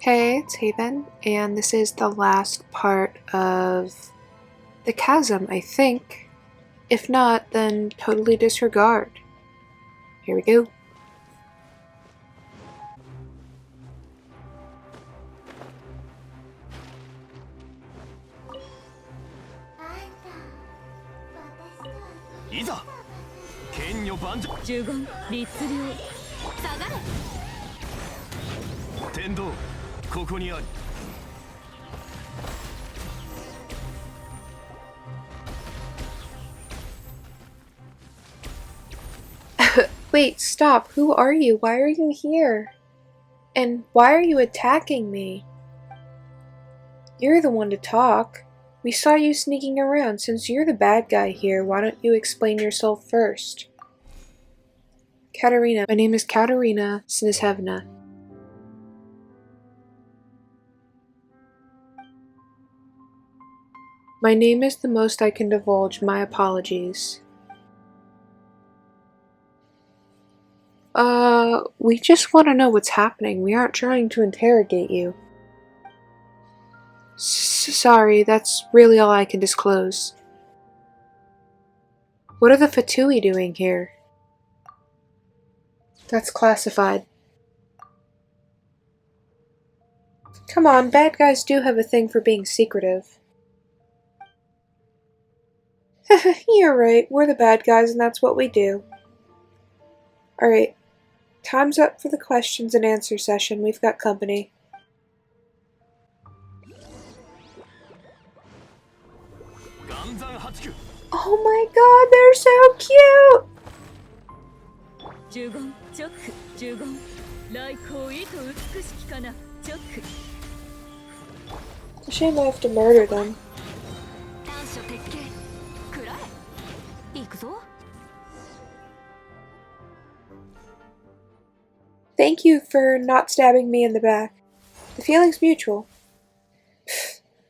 Hey, it's Haven, and this is the last part of the Chasm, I think. If not, then totally disregard. Here we go. Wait, stop. Who are you? Why are you here? And why are you attacking me? You're the one to talk. We saw you sneaking around. Since you're the bad guy here, why don't you explain yourself first? Katarina. My name is Katarina Snishevna. My name is the most I can divulge. My apologies. We just want to know what's happening. We aren't trying to interrogate you. Sorry, that's really all I can disclose. What are the Fatui doing here? That's classified. Come on, bad guys do have a thing for being secretive. You're right, we're the bad guys and that's what we do. Alright, time's up for the questions and answer session. We've got company. Oh my god, they're so cute! It's a shame I have to murder them. Thank you for not stabbing me in the back. The feeling's mutual.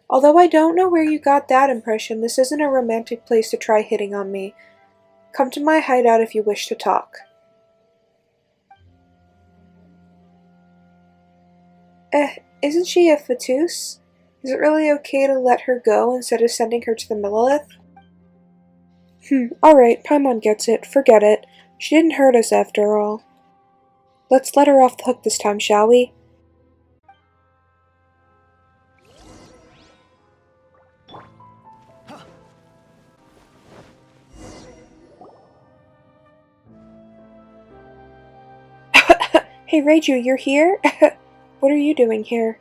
Although I don't know where you got that impression, this isn't a romantic place to try hitting on me. Come to my hideout if you wish to talk. Isn't she a Fatus? Is it really okay to let her go instead of sending her to the Millelith? Alright, Paimon gets it. Forget it. She didn't hurt us after all. Let's let her off the hook this time, shall we? Hey Reiju, you're here? What are you doing here?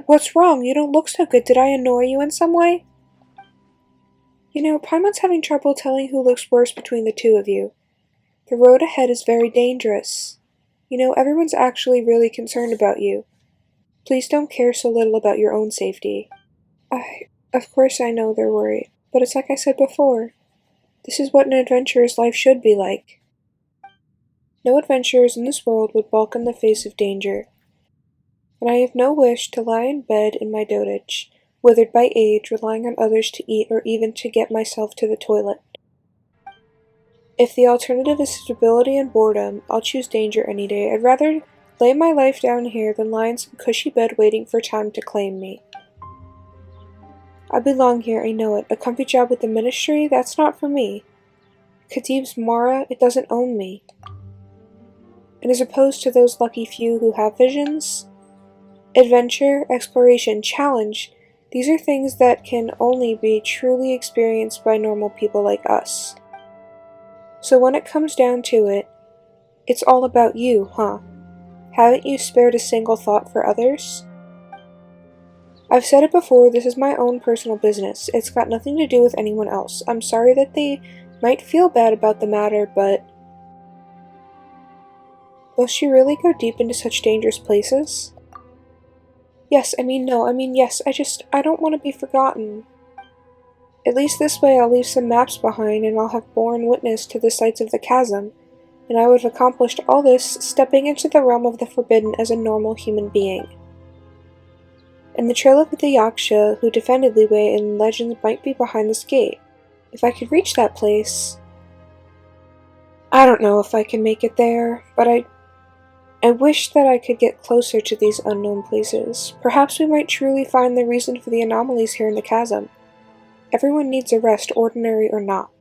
What's wrong? You don't look so good. Did I annoy you in some way? You know, Paimon's having trouble telling who looks worse between the two of you. The road ahead is very dangerous. You know, everyone's actually really concerned about you. Please don't care so little about your own safety. Of course I know they're worried, but it's like I said before. This is what an adventurer's life should be like. No adventurers in this world would balk in the face of danger. And I have no wish to lie in bed in my dotage, withered by age, relying on others to eat or even to get myself to the toilet. If the alternative is stability and boredom, I'll choose danger any day. I'd rather lay my life down here than lie in some cushy bed waiting for time to claim me. I belong here, I know it. A comfy job with the ministry? That's not for me. Khatib's Mara, it doesn't own me. And as opposed to those lucky few who have visions, adventure, exploration, challenge, these are things that can only be truly experienced by normal people like us. So when it comes down to it, it's all about you, huh? Haven't you spared a single thought for others? I've said it before, this is my own personal business. It's got nothing to do with anyone else. I'm sorry that they might feel bad about the matter, but will she really go deep into such dangerous places? Yes, I don't want to be forgotten. At least this way I'll leave some maps behind and I'll have borne witness to the sights of the chasm, and I would have accomplished all this stepping into the realm of the forbidden as a normal human being. And the trail of the Yaksha who defended Liyue in legends might be behind this gate. If I could reach that place... I don't know if I can make it there, but I wish that I could get closer to these unknown places. Perhaps we might truly find the reason for the anomalies here in the chasm. Everyone needs a rest, ordinary or not.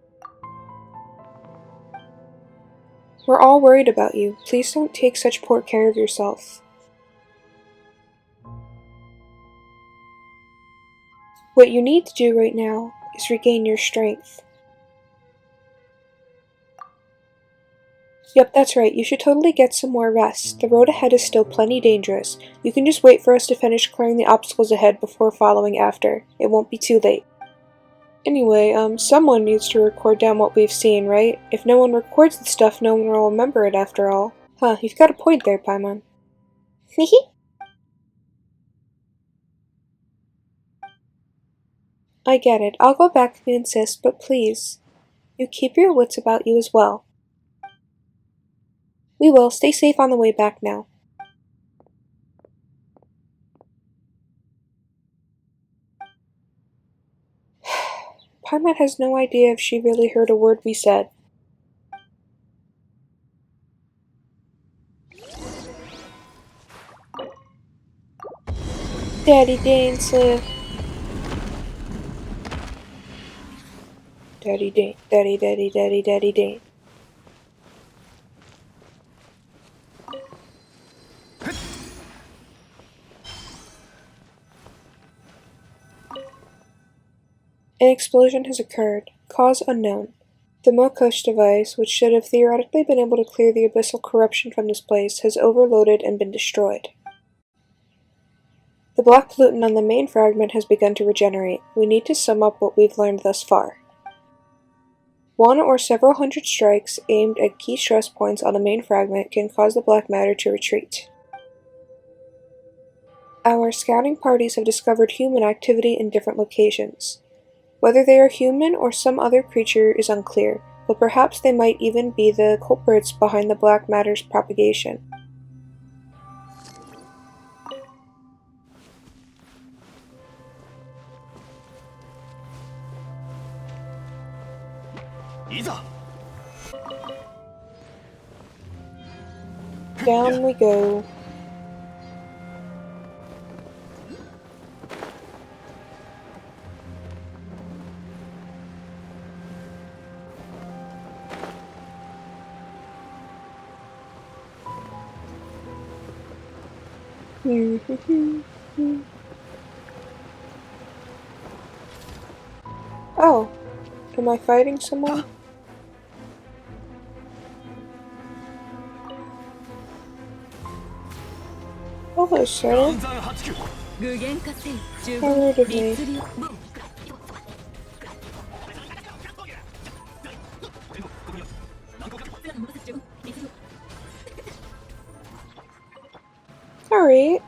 We're all worried about you. Please don't take such poor care of yourself. What you need to do right now is regain your strength. Yep, that's right. You should totally get some more rest. The road ahead is still plenty dangerous. You can just wait for us to finish clearing the obstacles ahead before following after. It won't be too late. Anyway, someone needs to record down what we've seen, right? If no one records the stuff, no one will remember it after all. Huh, you've got a point there, Paimon. Hehe. I get it. I'll go back if you insist, but please, you keep your wits about you as well. We will. Stay safe on the way back now. Paimon has no idea if she really heard a word we said. Daddy Dane slip. Daddy Dane, Daddy, Daddy, Daddy, Daddy Dane. An explosion has occurred. Cause unknown. The Mokosh device, which should have theoretically been able to clear the abyssal corruption from this place, has overloaded and been destroyed. The black pollutant on the main fragment has begun to regenerate. We need to sum up what we've learned thus far. One or several hundred strikes aimed at key stress points on the main fragment can cause the black matter to retreat. Our scouting parties have discovered human activity in different locations. Whether they are human or some other creature is unclear, but perhaps they might even be the culprits behind the black matter's propagation. Down we go. Oh, am I fighting someone? Hello, sir. How rude of me. Alright.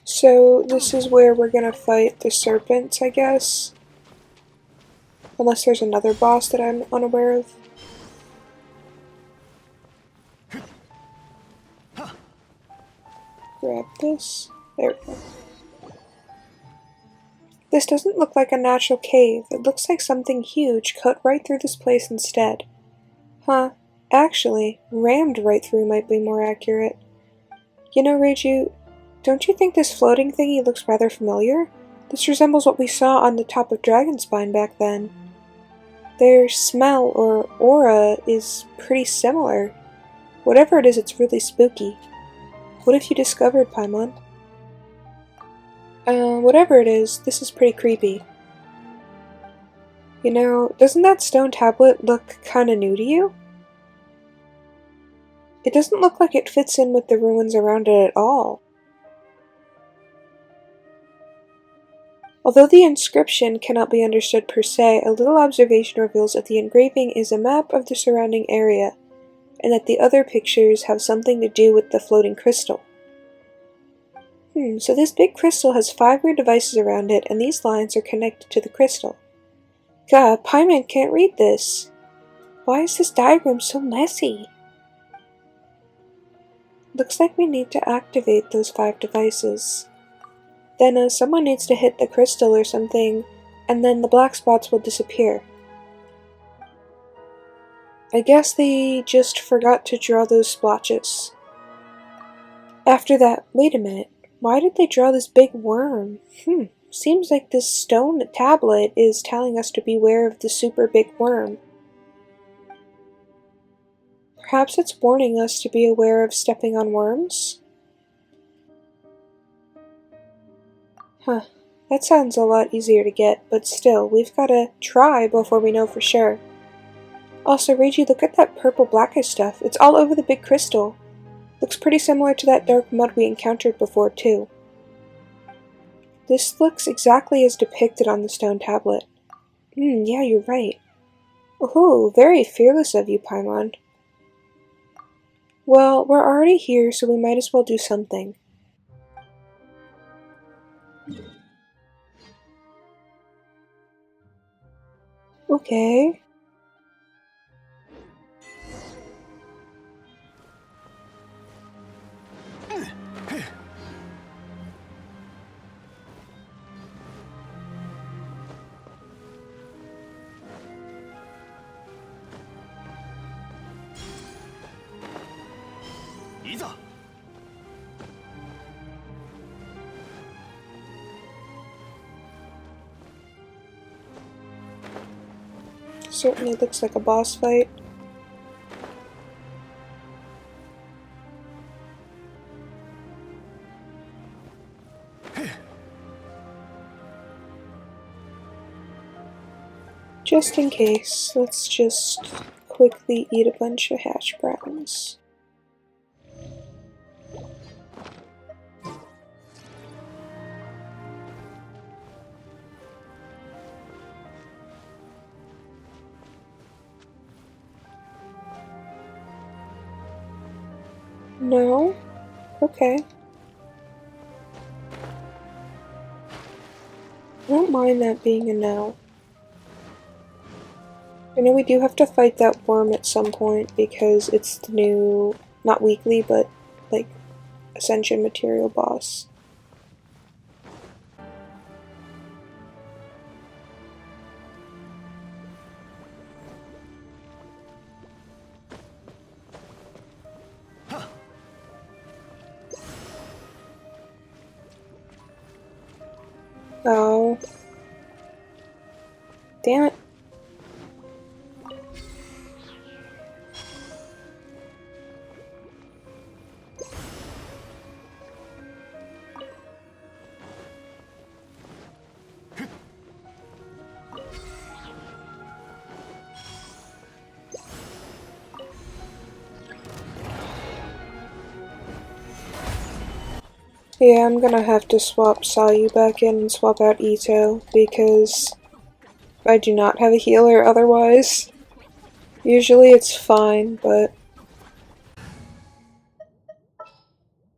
So, this is where we're gonna fight the serpents, I guess? Unless there's another boss that I'm unaware of. Grab this. There we go. This doesn't look like a natural cave. It looks like something huge cut right through this place instead. Huh. Actually, rammed right through might be more accurate. You know, Reiju, don't you think this floating thingy looks rather familiar? This resembles what we saw on the top of Dragonspine back then. Their smell or aura is pretty similar. Whatever it is, it's really spooky. What have you discovered, Paimon? Whatever it is, this is pretty creepy. You know, doesn't that stone tablet look kinda new to you? It doesn't look like it fits in with the ruins around it at all. Although the inscription cannot be understood per se, a little observation reveals that the engraving is a map of the surrounding area, and that the other pictures have something to do with the floating crystal. So this big crystal has 5 weird devices around it, and these lines are connected to the crystal. God, Paimon can't read this. Why is this diagram so messy? Looks like we need to activate those 5 devices. Then someone needs to hit the crystal or something, and then the black spots will disappear. I guess they just forgot to draw those splotches. After that, wait a minute, why did they draw this big worm? Seems like this stone tablet is telling us to beware of the super big worm. Perhaps it's warning us to be aware of stepping on worms? That sounds a lot easier to get, but still, we've gotta try before we know for sure. Also, Reiji, look at that purple blackish stuff. It's all over the big crystal. Looks pretty similar to that dark mud we encountered before, too. This looks exactly as depicted on the stone tablet. Yeah, you're right. Ooh, very fearless of you, Paimon. Well, we're already here, so we might as well do something. Okay. Certainly looks like a boss fight. Just in case, let's just quickly eat a bunch of hash browns. No? Okay. I don't mind that being a no. I know we do have to fight that worm at some point because it's the new, not weekly, but like Ascension material boss. Oh. Damn it. Yeah, I'm gonna have to swap Sayu back in and swap out Ito because I do not have a healer otherwise. Usually it's fine, but...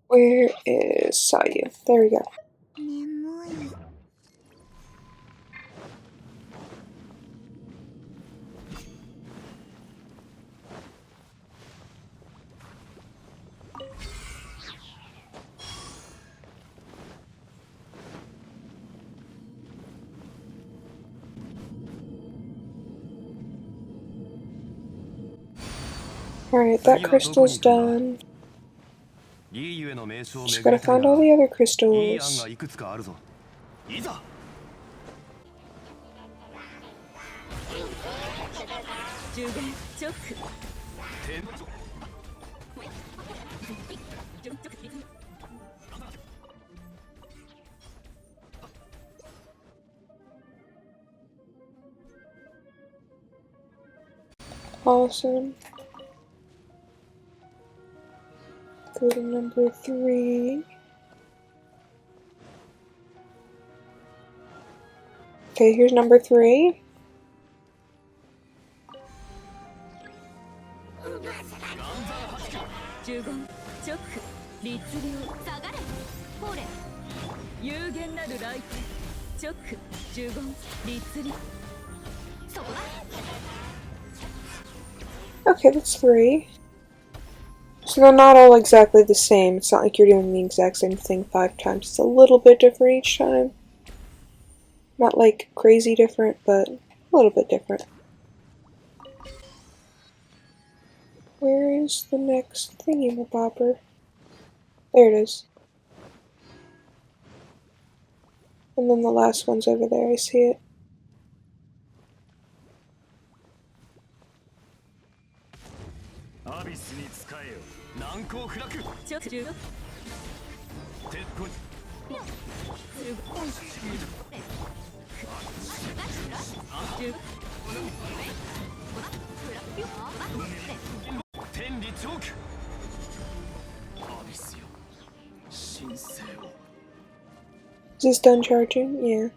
Where is Sayu? There we go. Alright, that crystal's done. Just gotta find all the other crystals. Awesome. Go to number 3. Okay, here's number 3. Okay, that's 3. So they're not all exactly the same. It's not like you're doing the exact same thing 5 times. It's a little bit different each time. Not like crazy different, but a little bit different. Where is the next thingy-mabobber? There it is. And then the last one's over there, I see it. Is this done charging? Yeah.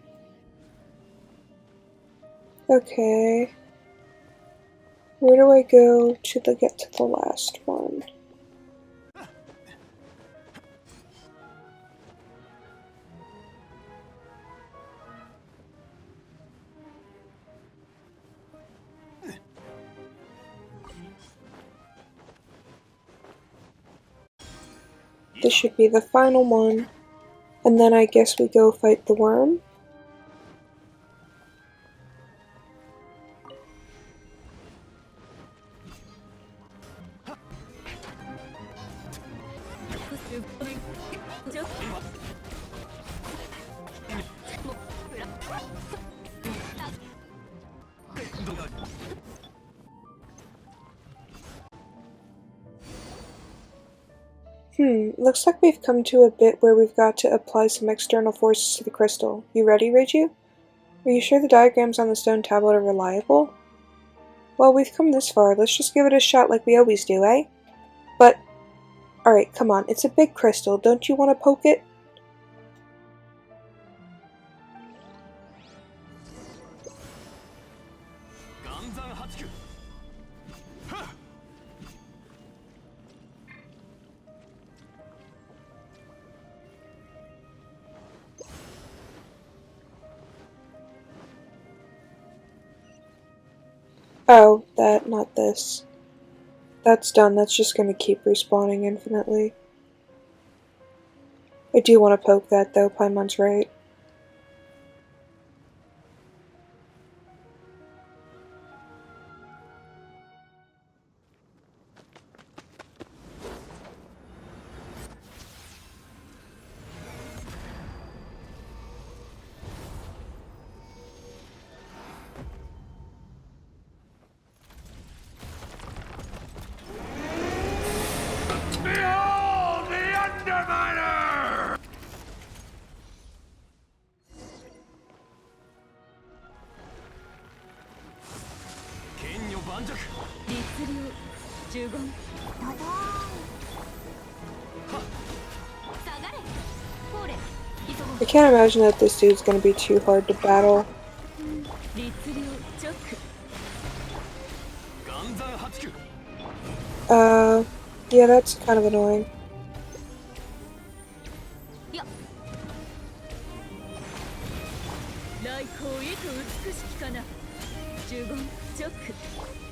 Okay. Where do I go to get to the last one? This should be the final one. And then I guess we go fight the worm. Looks like we've come to a bit where we've got to apply some external forces to the crystal. You ready, Reiju? Are you sure the diagrams on the stone tablet are reliable? Well, we've come this far, let's just give it a shot like we always do, eh? But, alright, come on, it's a big crystal, don't you want to poke it? Oh, that, not this. That's done, that's just gonna keep respawning infinitely. I do want to poke that though, Paimon's right. Behold the underminer! I can't imagine that this dude's gonna be too hard to battle. Yeah, that's kind of annoying.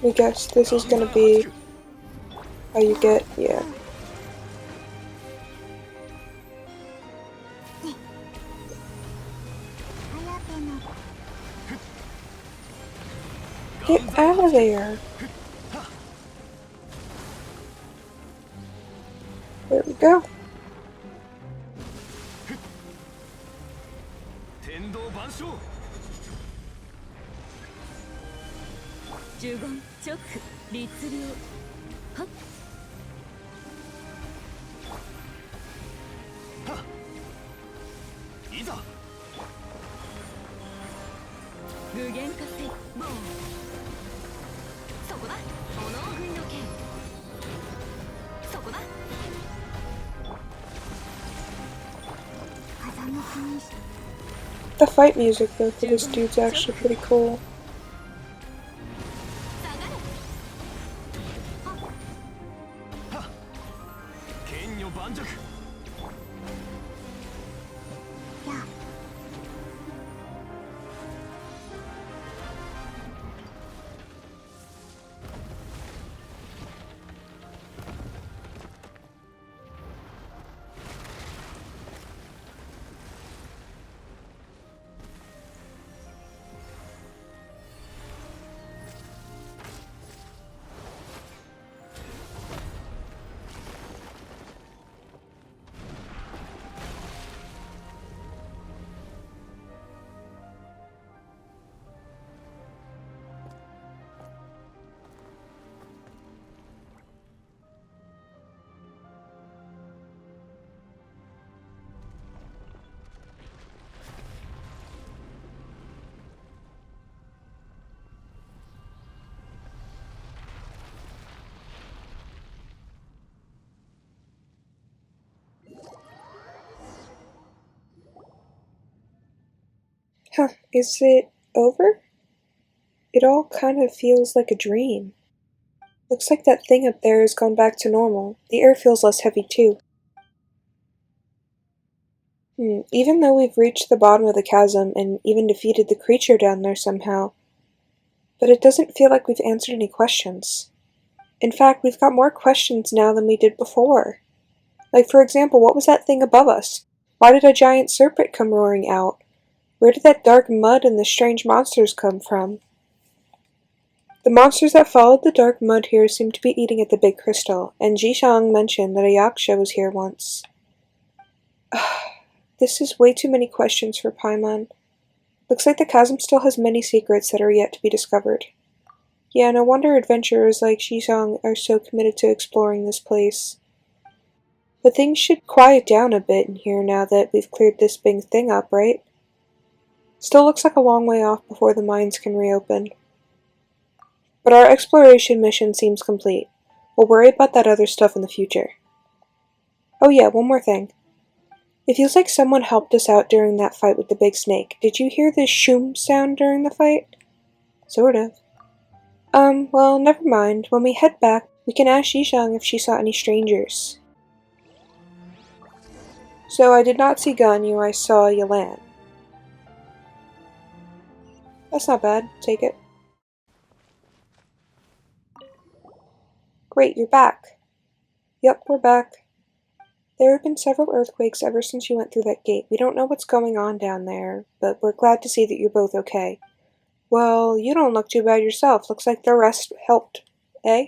I guess this is gonna be how you get, yeah. Get out of there! There we go. The fight music though for this dude's actually pretty cool. Huh, is it over? It all kind of feels like a dream. Looks like that thing up there has gone back to normal. The air feels less heavy too. Even though we've reached the bottom of the chasm and even defeated the creature down there somehow, but it doesn't feel like we've answered any questions. In fact, we've got more questions now than we did before. Like, for example, what was that thing above us? Why did a giant serpent come roaring out? Where did that dark mud and the strange monsters come from? The monsters that followed the dark mud here seem to be eating at the big crystal, and Jishang mentioned that a yaksha was here once. This is way too many questions for Paimon. Looks like the chasm still has many secrets that are yet to be discovered. Yeah, no wonder adventurers like Jishang are so committed to exploring this place. But things should quiet down a bit in here now that we've cleared this big thing up, right? Still looks like a long way off before the mines can reopen. But our exploration mission seems complete. We'll worry about that other stuff in the future. Oh yeah, one more thing. It feels like someone helped us out during that fight with the big snake. Did you hear the shoom sound during the fight? Sort of. Well, never mind. When we head back, we can ask Xishang if she saw any strangers. So I did not see Ganyu, I saw Yelan. That's not bad. Take it. Great, you're back. Yep, we're back. There have been several earthquakes ever since you went through that gate. We don't know what's going on down there, but we're glad to see that you're both okay. Well, you don't look too bad yourself. Looks like the rest helped, eh?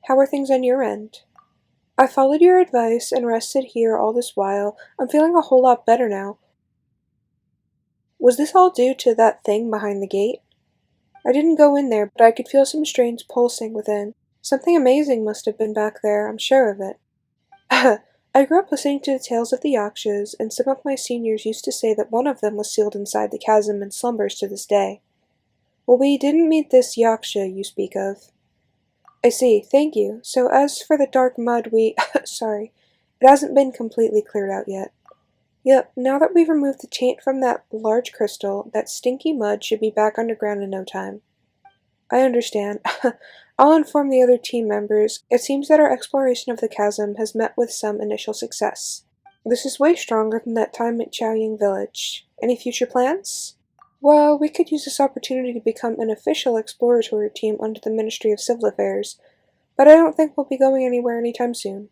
How are things on your end? I followed your advice and rested here all this while. I'm feeling a whole lot better now. Was this all due to that thing behind the gate? I didn't go in there, but I could feel some strange pulsing within. Something amazing must have been back there, I'm sure of it. I grew up listening to the tales of the Yakshas, and some of my seniors used to say that one of them was sealed inside the chasm and slumbers to this day. Well, we didn't meet this Yaksha you speak of. I see, thank you. So as for the dark mud sorry, it hasn't been completely cleared out yet. Yep, now that we've removed the taint from that large crystal, that stinky mud should be back underground in no time. I understand. I'll inform the other team members. It seems that our exploration of the chasm has met with some initial success. This is way stronger than that time at Chaoying Village. Any future plans? Well, we could use this opportunity to become an official exploratory team under the Ministry of Civil Affairs, but I don't think we'll be going anywhere anytime soon.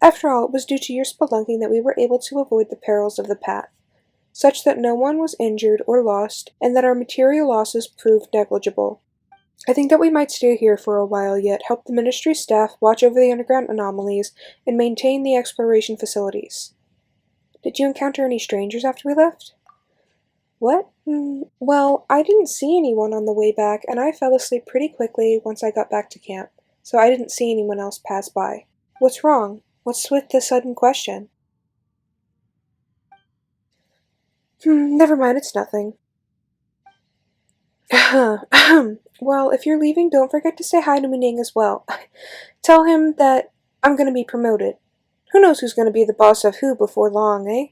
After all, it was due to your spelunking that we were able to avoid the perils of the path, such that no one was injured or lost, and that our material losses proved negligible. I think that we might stay here for a while yet, help the Ministry staff watch over the underground anomalies, and maintain the exploration facilities. Did you encounter any strangers after we left? What? Well, I didn't see anyone on the way back, and I fell asleep pretty quickly once I got back to camp, so I didn't see anyone else pass by. What's wrong? What's with the sudden question? Never mind, it's nothing. Well, if you're leaving, don't forget to say hi to Muning as well. Tell him that I'm gonna be promoted. Who knows who's gonna be the boss of who before long, eh?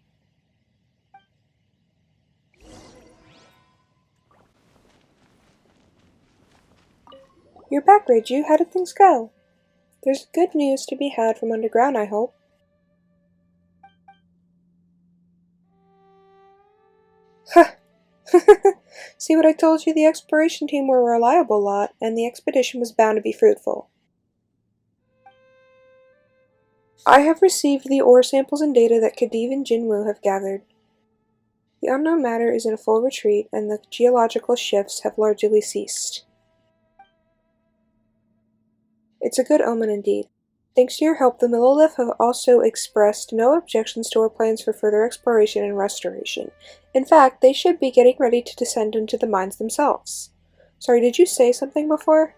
You're back, Reiju. How did things go? There's good news to be had from underground, I hope. Huh. See what I told you? The exploration team were a reliable lot, and the expedition was bound to be fruitful. I have received the ore samples and data that Khedive and Jinwoo have gathered. The unknown matter is in a full retreat, and the geological shifts have largely ceased. It's a good omen indeed. Thanks to your help, the Millilith have also expressed no objections to our plans for further exploration and restoration. In fact, they should be getting ready to descend into the mines themselves. Sorry, did you say something before?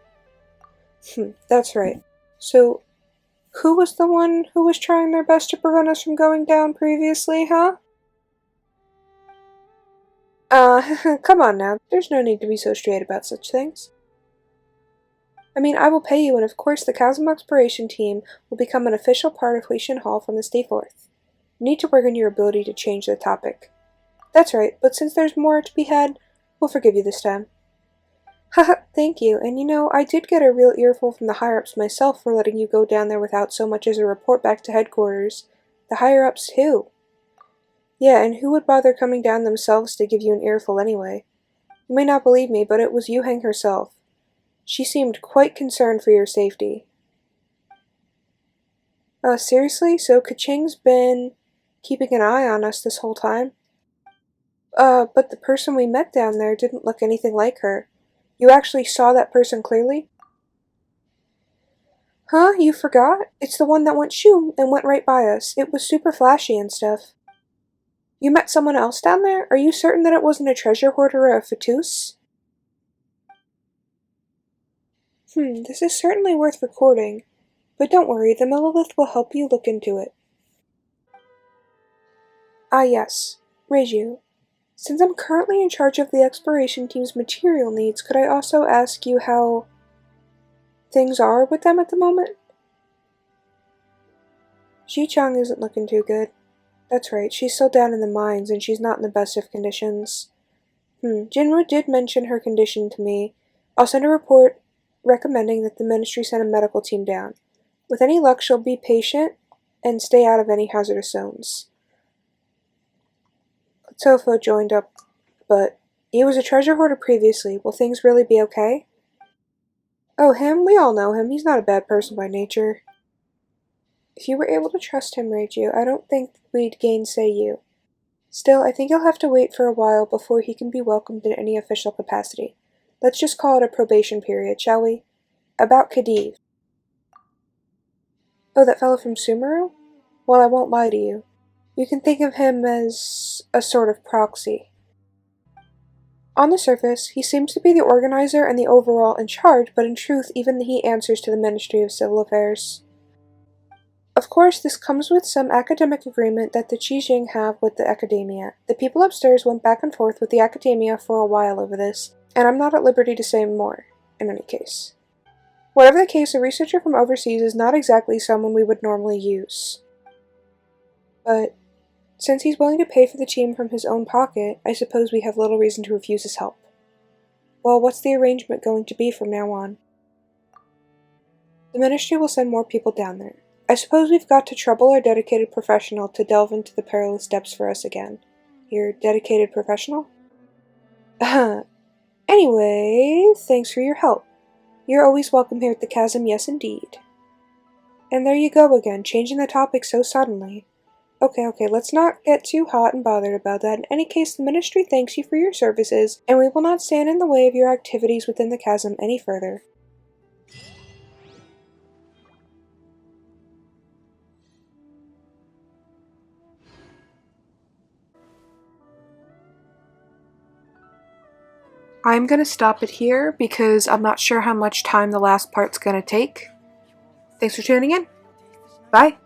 That's right. So, who was the one who was trying their best to prevent us from going down previously, huh? Come on now, there's no need to be so straight about such things. I mean, I will pay you, and of course the Chasm Exploration Team will become an official part of Huishan Hall from this day forth. You need to work on your ability to change the topic. That's right, but since there's more to be had, we'll forgive you this time. Haha, thank you, and you know, I did get a real earful from the higher-ups myself for letting you go down there without so much as a report back to headquarters. The higher-ups too. Yeah, and who would bother coming down themselves to give you an earful anyway? You may not believe me, but it was Yuheng herself. She seemed quite concerned for your safety. Seriously? So Kaching's been keeping an eye on us this whole time? But the person we met down there didn't look anything like her. You actually saw that person clearly? Huh? You forgot? It's the one that went shoo and went right by us. It was super flashy and stuff. You met someone else down there? Are you certain that it wasn't a treasure hoarder or a fatus? This is certainly worth recording. But don't worry, the Millilith will help you look into it. Ah yes, Reiju. Since I'm currently in charge of the exploration team's material needs, could I also ask you how things are with them at the moment? Xi-Chang isn't looking too good. That's right, she's still down in the mines and she's not in the best of conditions. Jinwoo did mention her condition to me. I'll send a report recommending that the ministry send a medical team down. With any luck, she'll be patient and stay out of any hazardous zones. Tofo joined up, but he was a treasure hoarder previously. Will things really be okay? Oh, him? We all know him. He's not a bad person by nature. If you were able to trust him, Reiju, I don't think we'd gainsay you. Still, I think he'll have to wait for a while before he can be welcomed in any official capacity. Let's just call it a probation period, shall we? About Khedive. Oh, that fellow from Sumeru? Well, I won't lie to you. You can think of him as a sort of proxy. On the surface, he seems to be the organizer and the overall in charge, but in truth, even he answers to the Ministry of Civil Affairs. Of course, this comes with some academic agreement that the Qijing have with the academia. The people upstairs went back and forth with the academia for a while over this, and I'm not at liberty to say more, in any case. Whatever the case, a researcher from overseas is not exactly someone we would normally use. But since he's willing to pay for the team from his own pocket, I suppose we have little reason to refuse his help. Well, what's the arrangement going to be from now on? The ministry will send more people down there. I suppose we've got to trouble our dedicated professional to delve into the perilous depths for us again. Your dedicated professional? Anyway, thanks for your help. You're always welcome here at the Chasm, yes indeed. And there you go again, changing the topic so suddenly. Okay, let's not get too hot and bothered about that. In any case, the ministry thanks you for your services, and we will not stand in the way of your activities within the Chasm any further. I'm going to stop it here because I'm not sure how much time the last part's going to take. Thanks for tuning in. Bye.